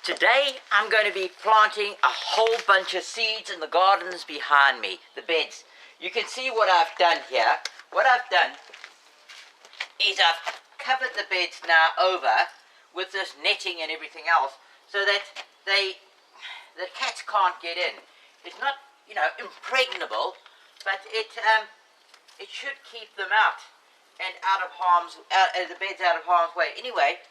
Today I'm going to be planting a whole bunch of seeds in the gardens behind me, the beds. You can see what I've done here. What I've done is I've covered the beds now over with this netting and everything else so that the cats can't get in. It's not, impregnable, but it should keep them out and the beds out of harm's way. Anyway,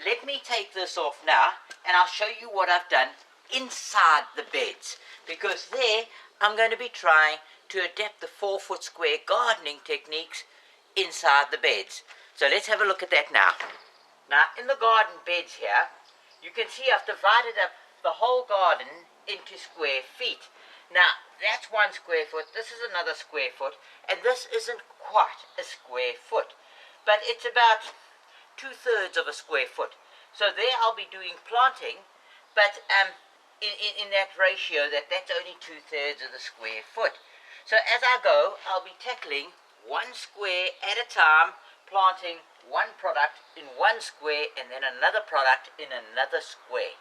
let me take this off now and I'll show you what I've done inside the beds, because there I'm going to be trying to adapt the 4-foot square gardening techniques inside the beds. So let's have a look at that now. Now in the garden beds here, you can see I've divided up the whole garden into square feet. Now that's 1 square foot, this is another square foot, and this isn't quite a square foot, but it's about 2/3 of a square foot. So there I'll be doing planting, but in that ratio, that's only 2/3 of the square foot. So as I go, I'll be tackling 1 square at a time, planting 1 product in 1 square and then another product in another square.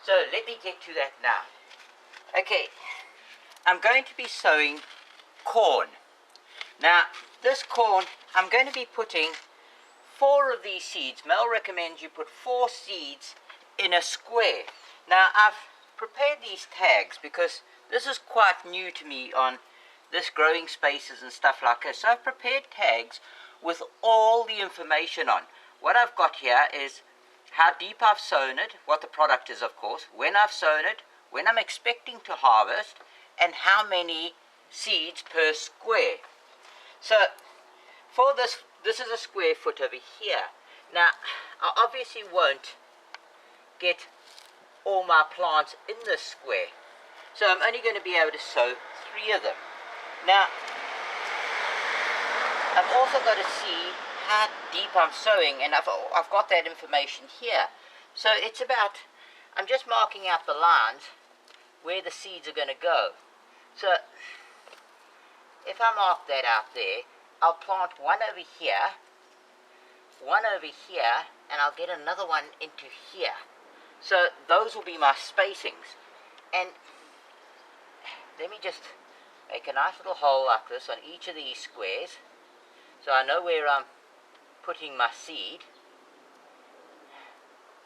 So let me get to that now. Okay, I'm going to be sowing corn. Now this corn, I'm going to be putting 4 of these seeds. Mel recommends you put 4 seeds in a square. Now I've prepared these tags because this is quite new to me on this growing spaces and stuff like this. So I've prepared tags with all the information on. What I've got here is how deep I've sown it, what the product is of course, when I've sown it, when I'm expecting to harvest, and how many seeds per square. So for this is a square foot over here. Now I obviously won't get all my plants in this square, so I'm only going to be able to sow 3 of them. Now I've also got to see how deep I'm sowing, and I've got that information here. So it's about, I'm just marking out the lines where the seeds are going to go. So if I mark that out there, I'll plant 1 over here, 1 over here, and I'll get another one into here. So those will be my spacings. And let me just make a nice little hole like this on each of these squares, so I know where I'm putting my seed.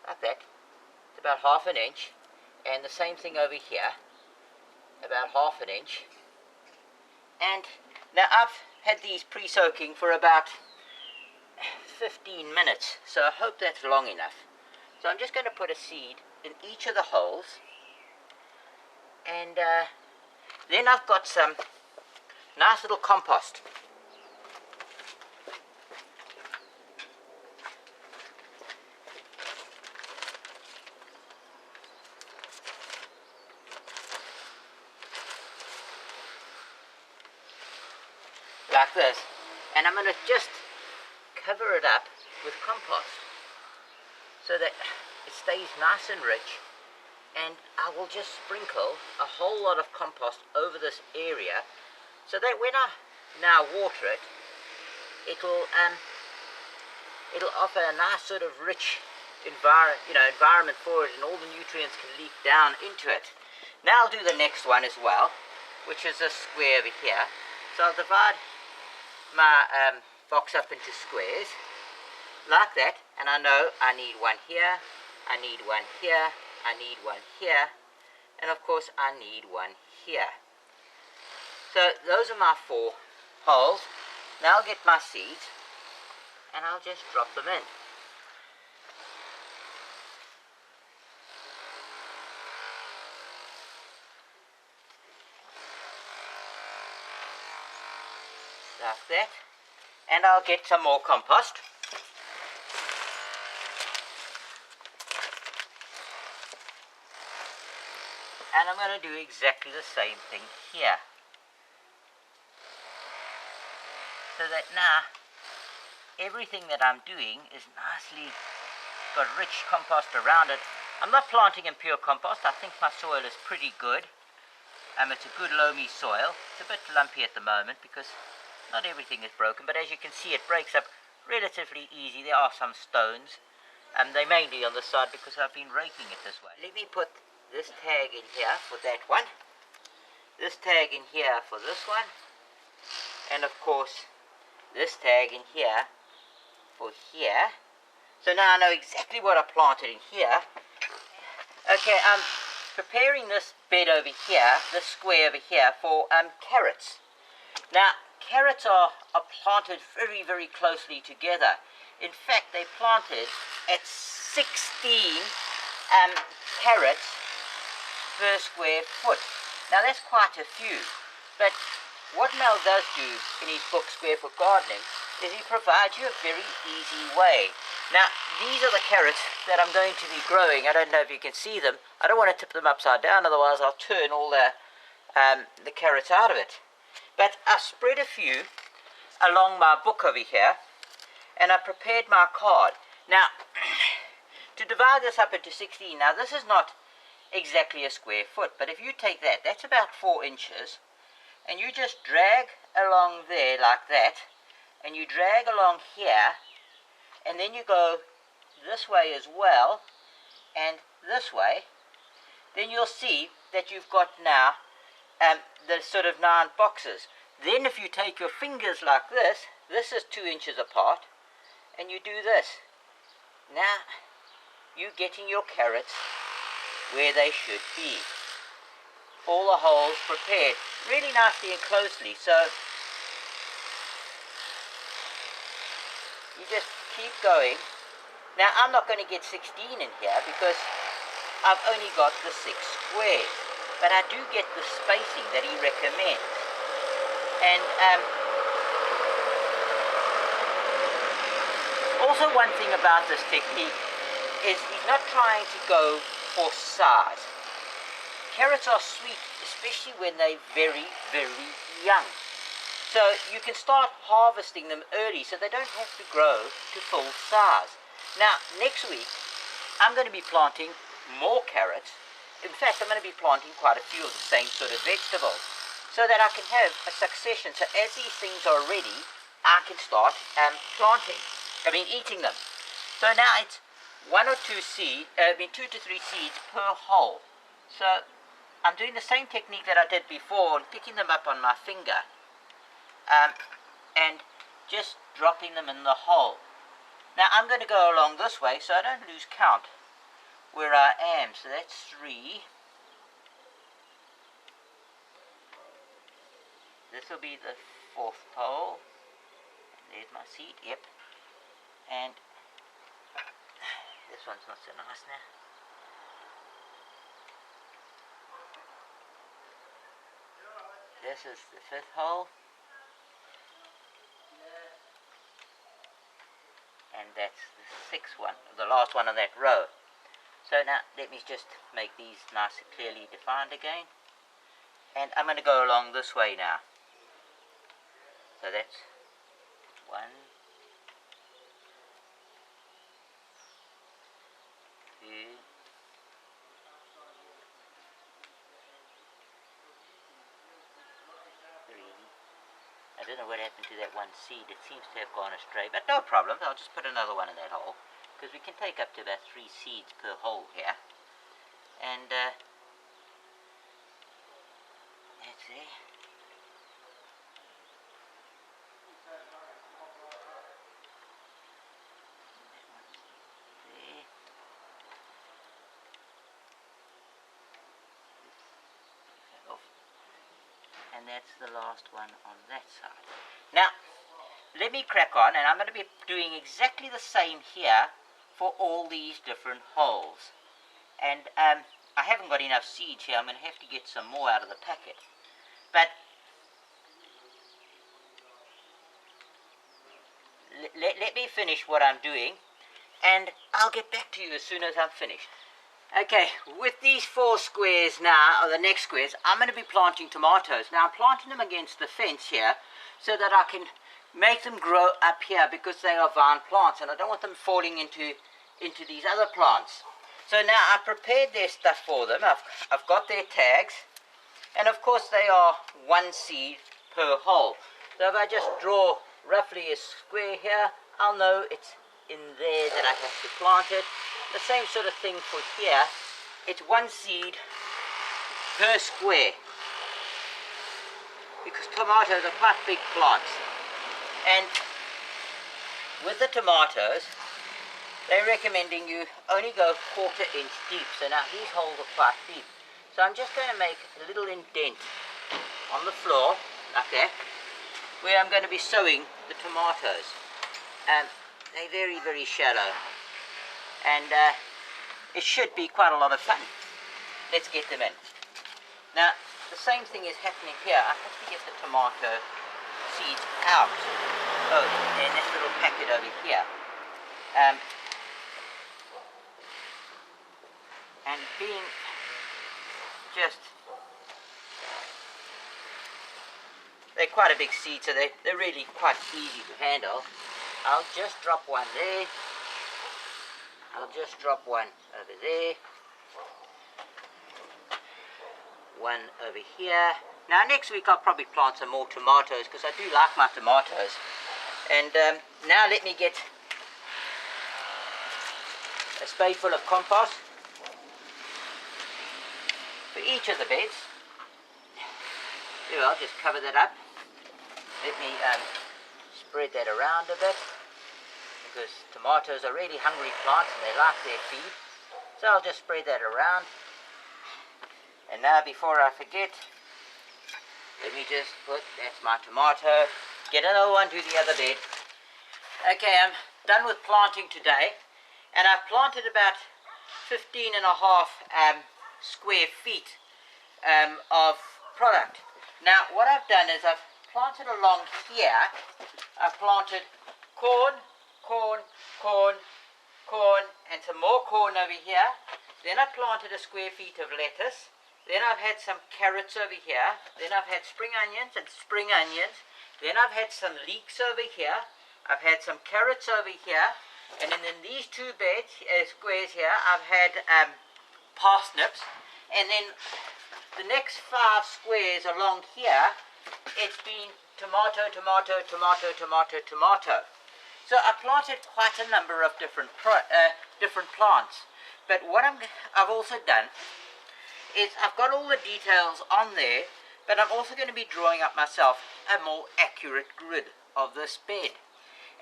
Like that. It's about 1/2 inch. And the same thing over here, about 1/2 inch. And now I've had these pre-soaking for about 15 minutes, so I hope that's long enough. So I'm just going to put a seed in each of the holes, and then I've got some nice little compost. Like this, and I'm going to just cover it up with compost so that it stays nice and rich, and I will just sprinkle a whole lot of compost over this area so that when I now water it, it'll offer a nice sort of rich environment for it, and all the nutrients can leak down into it. Now I'll do the next one as well, which is this square over here. So I'll divide my box up into squares like that, and I know I need 1 here, I need 1 here, I need 1 here, and of course I need 1 here. So those are my 4 holes. Now I'll get my seeds and I'll just drop them in. Like that, and I'll get some more compost. And I'm going to do exactly the same thing here, so that now everything that I'm doing is nicely got rich compost around it. I'm not planting in pure compost. I think my soil is pretty good. It's a good loamy soil. It's a bit lumpy at the moment because not everything is broken, but as you can see, it breaks up relatively easy. There are some stones, They're mainly on the side because I've been raking it this way. Let me put this tag in here for that one, this tag in here for this one, and of course this tag in here for here. So now I know exactly what I planted in here. Okay, I'm preparing this bed over here, this square over here, for carrots. Now, carrots are planted very, very closely together. In fact, they planted at 16 carrots per square foot. Now, that's quite a few. But what Mel does do in his book, Square Foot Gardening, is he provides you a very easy way. Now, these are the carrots that I'm going to be growing. I don't know if you can see them. I don't want to tip them upside down, otherwise I'll turn all the carrots out of it. But I spread a few along my book over here, and I prepared my card. Now, to divide this up into 16, now this is not exactly a square foot, but if you take that, that's about 4 inches, and you just drag along there like that, and you drag along here, and then you go this way as well, and this way, then you'll see that you've got now the sort of 9 boxes. Then if you take your fingers like this is 2 inches apart, and you do this. Now, you're getting your carrots where they should be. All the holes prepared, really nicely and closely, so you just keep going. Now, I'm not going to get 16 in here because I've only got the 6 squares, but I do get the spacing that he recommends. And also one thing about this technique is he's not trying to go for size. Carrots are sweet, especially when they're very, very young. So you can start harvesting them early so they don't have to grow to full size. Now, next week, I'm going to be planting more carrots. In fact, I'm going to be planting quite a few of the same sort of vegetables so that I can have a succession. So as these things are ready, I can start eating them. So now it's 2 to 3 seeds per hole. So I'm doing the same technique that I did before and picking them up on my finger. And just dropping them in the hole. Now I'm going to go along this way so I don't lose count where I am. So that's 3. This will be the 4th hole. There's my seed, yep. And this one's not so nice now. This is the 5th hole. And that's the 6th one, the last one on that row. So now let me just make these nice and clearly defined again. And I'm going to go along this way now. So that's 1, 2, 3. I don't know what happened to that one seed. It seems to have gone astray, but no problem. I'll just put another one in that hole, because we can take up to about 3 seeds per hole here. And that's there. And that's the last one on that side. Now, let me crack on, and I'm going to be doing exactly the same here for all these different holes. And I haven't got enough seeds here. I'm going to have to get some more out of the packet. But let me finish what I'm doing, and I'll get back to you as soon as I'm finished. Okay, with these 4 squares now, or the next squares, I'm going to be planting tomatoes. Now I'm planting them against the fence here so that I can make them grow up here, because they are vine plants and I don't want them falling into these other plants. So now I prepared their stuff for them. I've got their tags, and of course they are 1 seed per hole. So if I just draw roughly a square here, I'll know it's in there that I have to plant it. The same sort of thing for here. It's one seed per square, because tomatoes are quite big plants. And with the tomatoes, they're recommending you only go 1/4 inch deep. So now these holes are quite deep. So I'm just going to make a little indent on the floor, like that, where I'm going to be sowing the tomatoes. They're very, very shallow. And it should be quite a lot of fun. Let's get them in. Now, the same thing is happening here. I have to get the tomato seeds out. Oh, in this little packet over here. And being just, they're quite a big seed, so they're really quite easy to handle. I'll just drop one there. I'll just drop one over there. One over here. Now next week I'll probably plant some more tomatoes, because I do like my tomatoes. And now let me get a spadeful of compost for each of the beds. There, I'll just cover that up. Let me spread that around a bit, because tomatoes are really hungry plants and they like their feed. So I'll just spread that around. And now, before I forget, let me just put, that's my tomato, get another one to the other bed. Okay, I'm done with planting today, and I've planted about 15.5 square feet of product. Now what I've done is I've planted along here, I've planted corn, corn, corn, corn, and some more corn over here. Then I planted a square feet of lettuce. Then I've had some carrots over here. Then I've had spring onions and spring onions. Then I've had some leeks over here. I've had some carrots over here. And then in these two beds, squares here, I've had parsnips. And then the next 5 squares along here, it's been tomato, tomato, tomato, tomato, tomato. So I planted quite a number of different plants. But what I've also done is I've got all the details on there, but I'm also going to be drawing up myself a more accurate grid of this bed.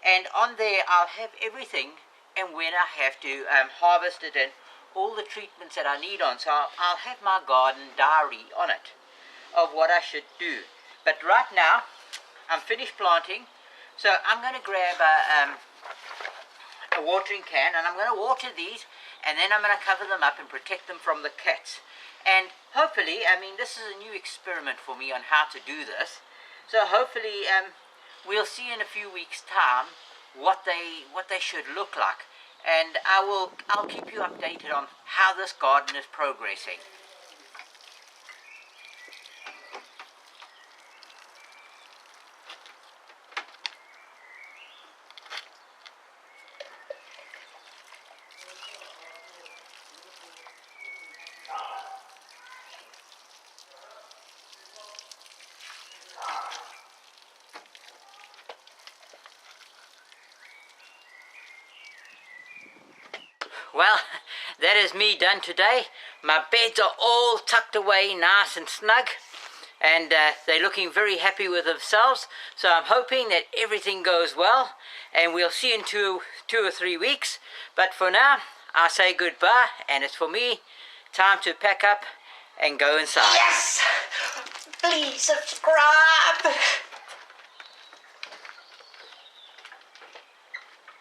And on there I'll have everything and when I have to harvest it and all the treatments that I need on. So I'll have my garden diary on it of what I should do. But right now I'm finished planting, so I'm going to grab a watering can and I'm going to water these, and then I'm going to cover them up and protect them from the cats. And hopefully, I mean, this is a new experiment for me on how to do this. So hopefully we'll see in a few weeks' time what they should look like. And I'll keep you updated on how this garden is progressing. Well, that is me done today. My beds are all tucked away nice and snug, and they're looking very happy with themselves. So I'm hoping that everything goes well, and we'll see in 2 or 3 weeks. But for now, I say goodbye, and it's for me time to pack up and go inside. Yes! Please subscribe!